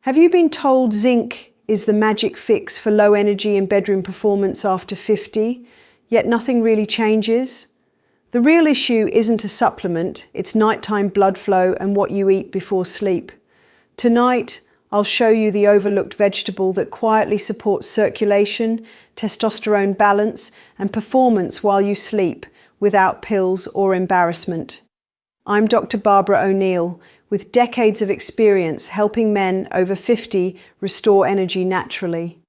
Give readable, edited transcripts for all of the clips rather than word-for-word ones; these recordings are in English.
Have you been told zinc is the magic fix for low energy and bedroom performance after 50, yet nothing really changes? The real issue isn't a supplement, it's nighttime blood flow and what you eat before sleep. Tonight, I'll show you the overlooked vegetable that quietly supports circulation, testosterone balance, and performance while you sleep, without pills or embarrassment. I'm Dr. Barbara O'Neill, with decades of experience helping men over 50 restore energy naturally.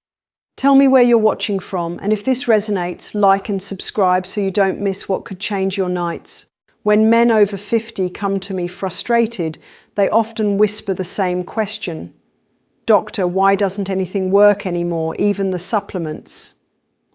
Tell me where you're watching from, and if this resonates, like and subscribe so you don't miss what could change your nights. When men over 50 come to me frustrated, they often whisper the same question. Doctor, why doesn't anything work anymore, even the supplements?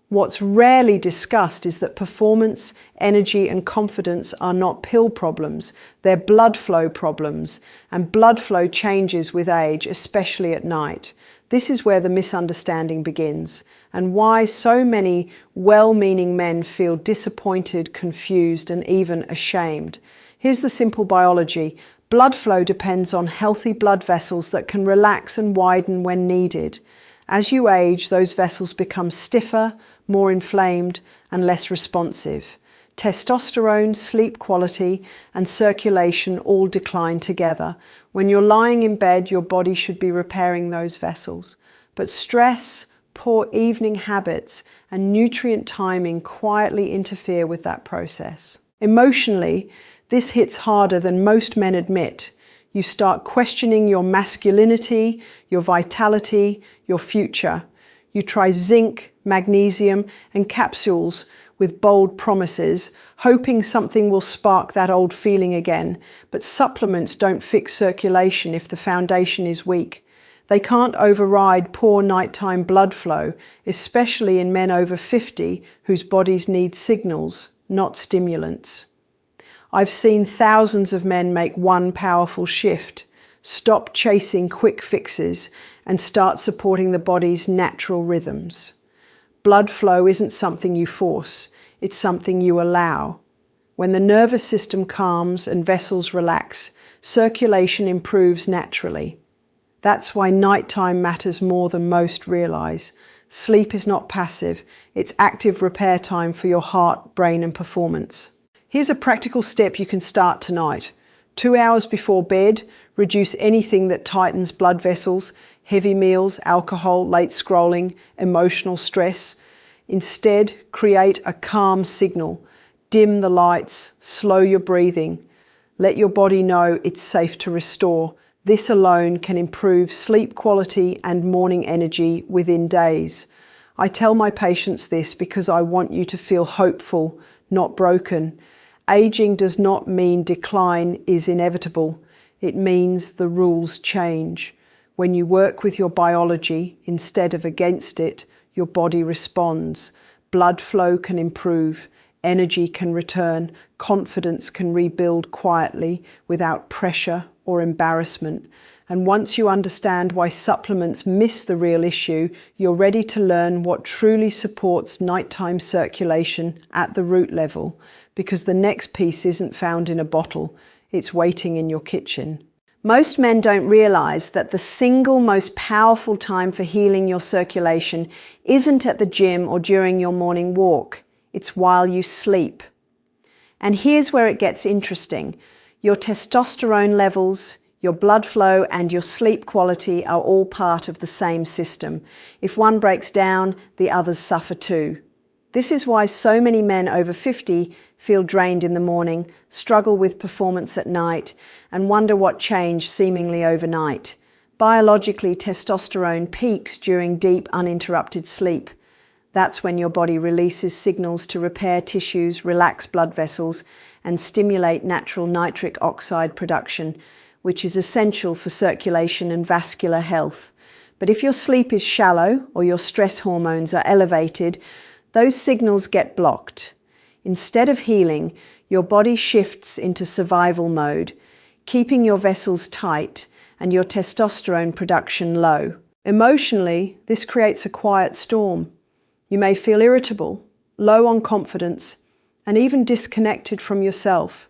What's rarely discussed is that performance, energy, and confidence are not pill problems, they're blood flow problems, and blood flow changes with age, especially at night. This is where the misunderstanding begins, and why so many well-meaning men feel disappointed, confused, and even ashamed. Here's the simple biology. Blood flow depends on healthy blood vessels that can relax and widen when needed. As you age, those vessels become stiffer, more inflamed, and less responsive. Testosterone, sleep quality, and circulation all decline together. When you're lying in bed, your body should be repairing those vessels. But stress, poor evening habits, and nutrient timing quietly interfere with that process. Emotionally, this hits harder than most men admit. You start questioning your masculinity, your vitality, your future. You try zinc, magnesium, and capsules with bold promises, hoping something will spark that old feeling again. But supplements don't fix circulation if the foundation is weak. They can't override poor nighttime blood flow, especially in men over 50 whose bodies need signals, not stimulants. I've seen thousands of men make one powerful shift: stop chasing quick fixes and start supporting the body's natural rhythms. Blood flow isn't something you force, it's something you allow. When the nervous system calms and vessels relax, circulation improves naturally. That's why nighttime matters more than most realize. Sleep is not passive, it's active repair time for your heart, brain, and performance. Here's a practical step you can start tonight. 2 hours before bed, reduce anything that tightens blood vessels, heavy meals, alcohol, late scrolling, emotional stress. Instead, create a calm signal. Dim the lights, slow your breathing. Let your body know it's safe to restore. This alone can improve sleep quality and morning energy within days. I tell my patients this because I want you to feel hopeful, not broken. Aging does not mean decline is inevitable. It means the rules change. When you work with your biology instead of against it, your body responds. Blood flow can improve, energy can return, confidence can rebuild quietly without pressure or embarrassment. And once you understand why supplements miss the real issue, you're ready to learn what truly supports nighttime circulation at the root level, because the next piece isn't found in a bottle, it's waiting in your kitchen. Most men don't realize that the single most powerful time for healing your circulation isn't at the gym or during your morning walk. It's while you sleep. And here's where it gets interesting. Your testosterone levels, your blood flow, and your sleep quality are all part of the same system. If one breaks down, the others suffer too. This is why so many men over 50 feel drained in the morning, struggle with performance at night, and wonder what changed seemingly overnight. Biologically, testosterone peaks during deep, uninterrupted sleep. That's when your body releases signals to repair tissues, relax blood vessels, and stimulate natural nitric oxide production, which is essential for circulation and vascular health. But if your sleep is shallow or your stress hormones are elevated, those signals get blocked. Instead of healing, your body shifts into survival mode, keeping your vessels tight and your testosterone production low. Emotionally, this creates a quiet storm. You may feel irritable, low on confidence, and even disconnected from yourself.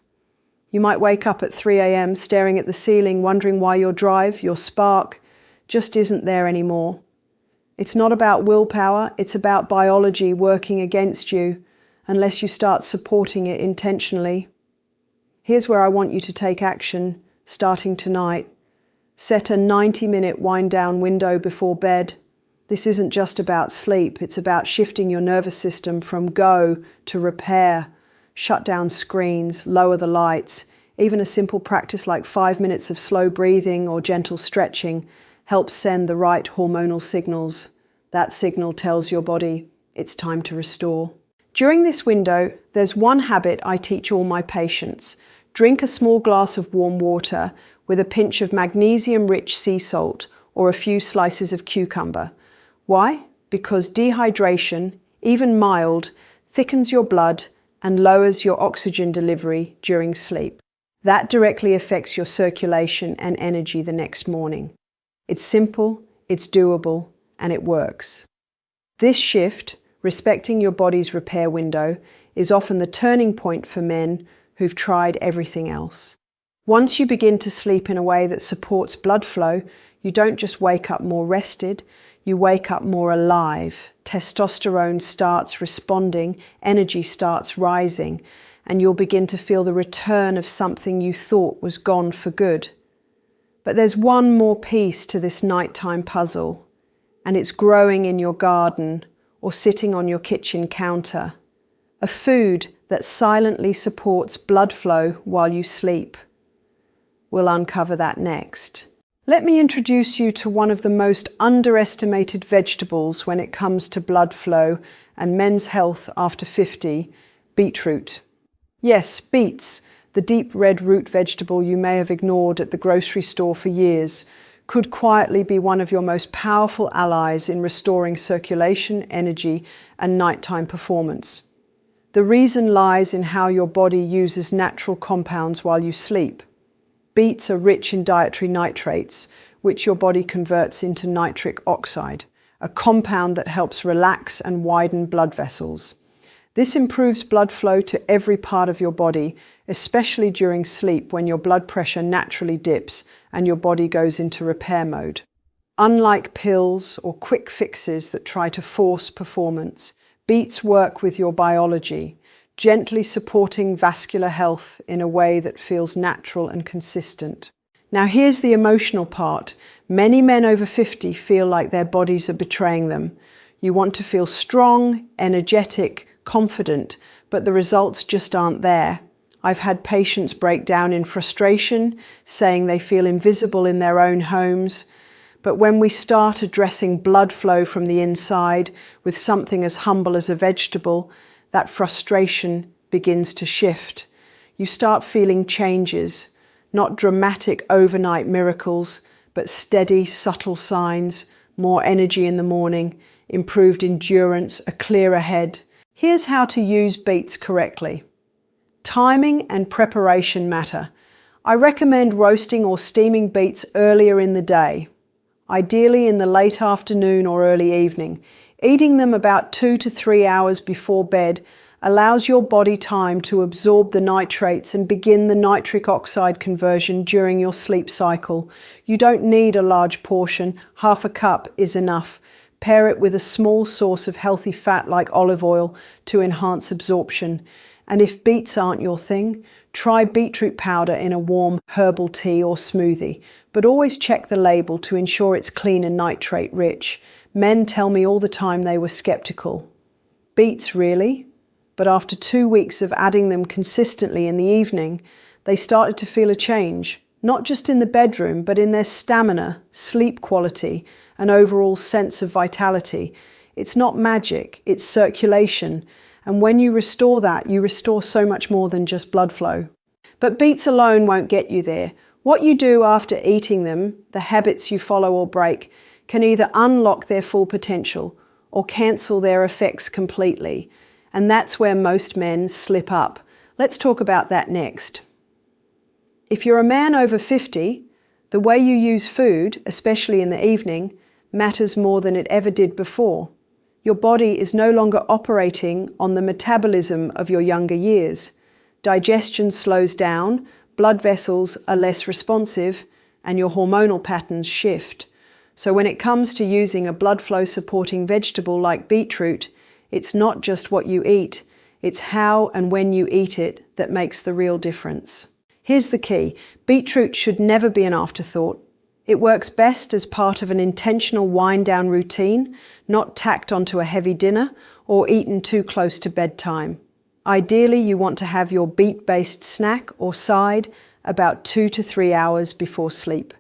You might wake up at 3 a.m. staring at the ceiling, wondering why your drive, your spark, just isn't there anymore. It's not about willpower, it's about biology working against you unless you start supporting it intentionally. Here's where I want you to take action, starting tonight. Set a 90-minute wind-down window before bed. This isn't just about sleep, it's about shifting your nervous system from go to repair. Shut down screens, lower the lights. Even a simple practice like 5 minutes of slow breathing or gentle stretching helps send the right hormonal signals. That signal tells your body it's time to restore. During this window, there's one habit I teach all my patients. Drink a small glass of warm water with a pinch of magnesium-rich sea salt or a few slices of cucumber. Why? Because dehydration, even mild, thickens your blood and lowers your oxygen delivery during sleep. That directly affects your circulation and energy the next morning. It's simple, it's doable, and it works. This shift, respecting your body's repair window, is often the turning point for men who've tried everything else. Once you begin to sleep in a way that supports blood flow, you don't just wake up more rested, you wake up more alive. Testosterone starts responding, energy starts rising, and you'll begin to feel the return of something you thought was gone for good. But there's one more piece to this nighttime puzzle, and it's growing in your garden or sitting on your kitchen counter. A food that silently supports blood flow while you sleep. We'll uncover that next. Let me introduce you to one of the most underestimated vegetables when it comes to blood flow and men's health after 50, beetroot. Yes, beets, the deep red root vegetable you may have ignored at the grocery store for years, could quietly be one of your most powerful allies in restoring circulation, energy, and nighttime performance. The reason lies in how your body uses natural compounds while you sleep. Beets are rich in dietary nitrates, which your body converts into nitric oxide, a compound that helps relax and widen blood vessels. This improves blood flow to every part of your body, especially during sleep when your blood pressure naturally dips and your body goes into repair mode. Unlike pills or quick fixes that try to force performance, beets work with your biology, gently supporting vascular health in a way that feels natural and consistent. Now here's the emotional part. Many men over 50 feel like their bodies are betraying them. You want to feel strong, energetic, confident, but the results just aren't there. I've had patients break down in frustration, saying they feel invisible in their own homes. But when we start addressing blood flow from the inside with something as humble as a vegetable, that frustration begins to shift. You start feeling changes, not dramatic overnight miracles, but steady, subtle signs, more energy in the morning, improved endurance, a clearer head. Here's how to use beets correctly. Timing and preparation matter. I recommend roasting or steaming beets earlier in the day, ideally in the late afternoon or early evening. Eating them about 2 to 3 hours before bed allows your body time to absorb the nitrates and begin the nitric oxide conversion during your sleep cycle. You don't need a large portion, half a cup is enough. Pair it with a small source of healthy fat like olive oil to enhance absorption. And if beets aren't your thing, try beetroot powder in a warm herbal tea or smoothie, but always check the label to ensure it's clean and nitrate rich. Men tell me all the time they were skeptical. Beets, really? But after 2 weeks of adding them consistently in the evening, they started to feel a change, not just in the bedroom, but in their stamina, sleep quality, and overall sense of vitality. It's not magic, it's circulation. And when you restore that, you restore so much more than just blood flow. But beets alone won't get you there. What you do after eating them, the habits you follow or break, can either unlock their full potential or cancel their effects completely. And that's where most men slip up. Let's talk about that next. If you're a man over 50, the way you use food, especially in the evening, matters more than it ever did before. Your body is no longer operating on the metabolism of your younger years. Digestion slows down, blood vessels are less responsive, and your hormonal patterns shift. So when it comes to using a blood flow supporting vegetable like beetroot, it's not just what you eat, it's how and when you eat it that makes the real difference. Here's the key: beetroot should never be an afterthought. It works best as part of an intentional wind-down routine, not tacked onto a heavy dinner or eaten too close to bedtime. Ideally, you want to have your beet-based snack or side about 2 to 3 hours before sleep.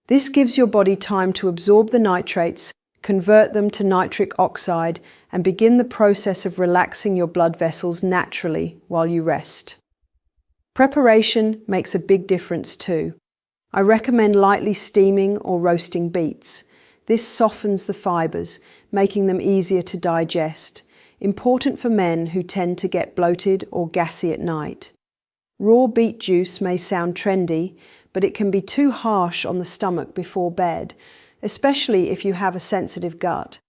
This gives your body time to absorb the nitrates, convert them to nitric oxide, and begin the process of relaxing your blood vessels naturally while you rest. Preparation makes a big difference too. I recommend lightly steaming or roasting beets. This softens the fibers, making them easier to digest, important for men who tend to get bloated or gassy at night. Raw beet juice may sound trendy, but it can be too harsh on the stomach before bed, especially if you have a sensitive gut.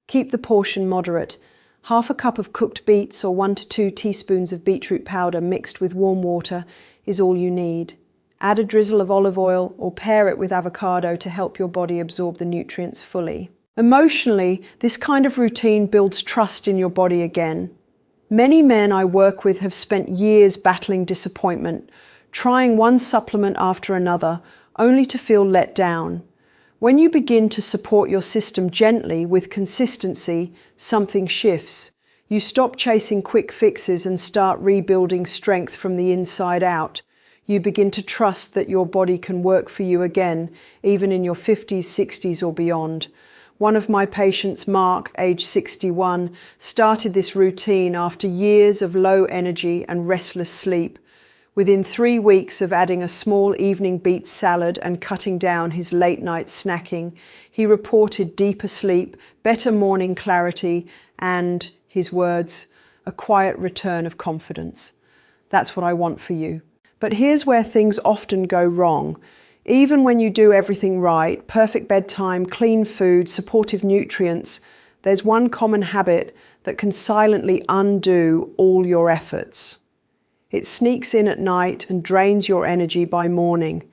Keep the portion moderate. Half a cup of cooked beets or 1 to 2 teaspoons of beetroot powder mixed with warm water is all you need. Add a drizzle of olive oil or pair it with avocado to help your body absorb the nutrients fully. Emotionally, this kind of routine builds trust in your body again. Many men I work with have spent years battling disappointment, trying one supplement after another, only to feel let down. When you begin to support your system gently with consistency, something shifts. You stop chasing quick fixes and start rebuilding strength from the inside out. You begin to trust that your body can work for you again, even in your 50s, 60s or beyond. One of my patients, Mark, age 61, started this routine after years of low energy and restless sleep. Within 3 weeks of adding a small evening beet salad and cutting down his late-night snacking, he reported deeper sleep, better morning clarity, and, his words, a quiet return of confidence. That's what I want for you. But here's where things often go wrong. Even when you do everything right, perfect bedtime, clean food, supportive nutrients, there's one common habit that can silently undo all your efforts. It sneaks in at night and drains your energy by morning,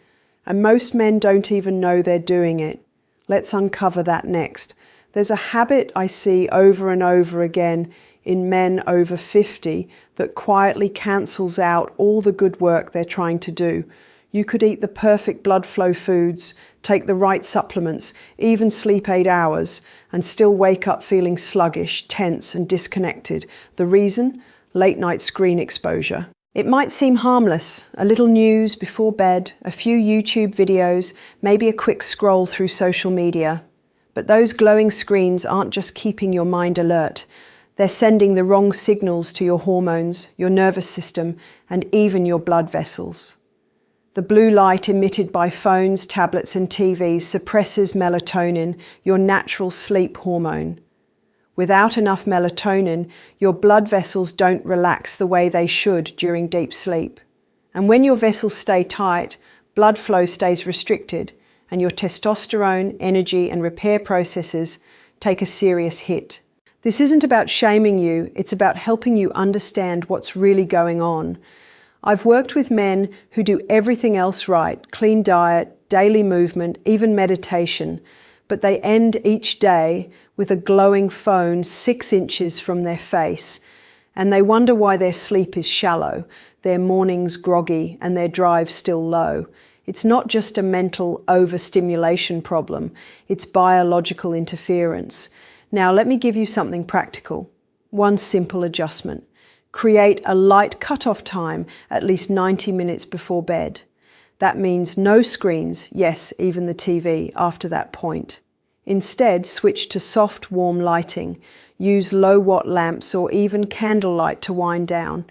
and most men don't even know they're doing it. Let's uncover that next. There's a habit I see over and over again in men over 50 that quietly cancels out all the good work they're trying to do. You could eat the perfect blood flow foods, take the right supplements, even sleep 8 hours, and still wake up feeling sluggish, tense, and disconnected. The reason? Late night screen exposure. It might seem harmless, a little news before bed, a few YouTube videos, maybe a quick scroll through social media. But those glowing screens aren't just keeping your mind alert. They're sending the wrong signals to your hormones, your nervous system, and even your blood vessels. The blue light emitted by phones, tablets, and TVs suppresses melatonin, your natural sleep hormone. Without enough melatonin, your blood vessels don't relax the way they should during deep sleep. And when your vessels stay tight, blood flow stays restricted, and your testosterone, energy, and repair processes take a serious hit. This isn't about shaming you, it's about helping you understand what's really going on. I've worked with men who do everything else right, clean diet, daily movement, even meditation, but they end each day with a glowing phone 6 inches from their face, and they wonder why their sleep is shallow, their mornings groggy, and their drive still low. It's not just a mental overstimulation problem, it's biological interference. Now let me give you something practical. One simple adjustment. Create a light cutoff time at least 90 minutes before bed. That means no screens, yes, even the TV, after that point. Instead, switch to soft, warm lighting. Use low-watt lamps or even candlelight to wind down.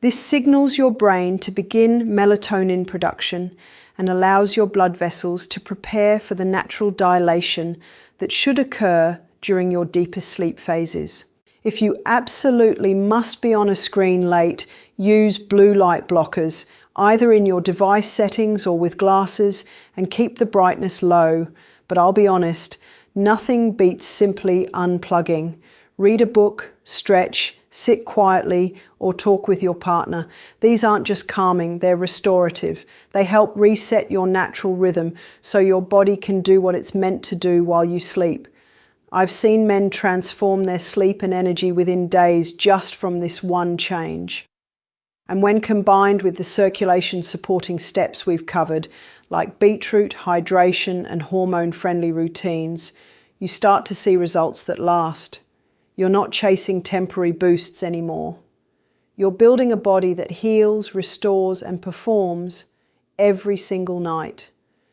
This signals your brain to begin melatonin production and allows your blood vessels to prepare for the natural dilation that should occur during your deepest sleep phases. If you absolutely must be on a screen late, use blue light blockers, either in your device settings or with glasses, and keep the brightness low. But I'll be honest, nothing beats simply unplugging. Read a book, stretch, sit quietly, or talk with your partner. These aren't just calming, they're restorative. They help reset your natural rhythm so your body can do what it's meant to do while you sleep. I've seen men transform their sleep and energy within days just from this one change. And when combined with the circulation supporting steps we've covered, like beetroot, hydration, and hormone-friendly routines, you start to see results that last. You're not chasing temporary boosts anymore. You're building a body that heals, restores, and performs every single night.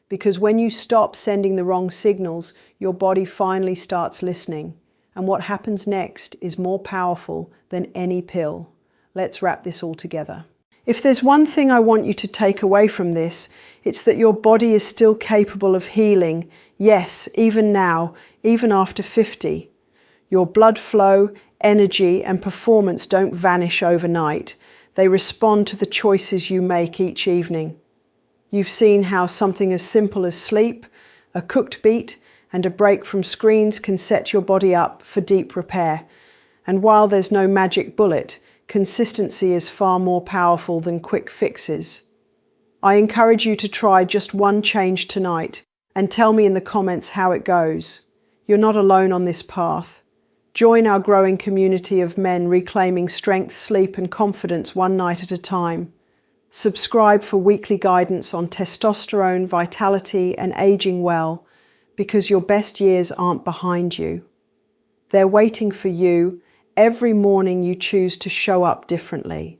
Because when you stop sending the wrong signals, your body finally starts listening. And what happens next is more powerful than any pill. Let's wrap this all together. If there's one thing I want you to take away from this, it's that your body is still capable of healing. Yes, even now, even after 50. Your blood flow, energy, and performance don't vanish overnight. They respond to the choices you make each evening. You've seen how something as simple as sleep, a cooked beet, and a break from screens can set your body up for deep repair. And while there's no magic bullet, consistency is far more powerful than quick fixes. I encourage you to try just one change tonight and tell me in the comments how it goes. You're not alone on this path. Join our growing community of men reclaiming strength, sleep, and confidence one night at a time. Subscribe for weekly guidance on testosterone, vitality, and aging well, because your best years aren't behind you. They're waiting for you every morning you choose to show up differently.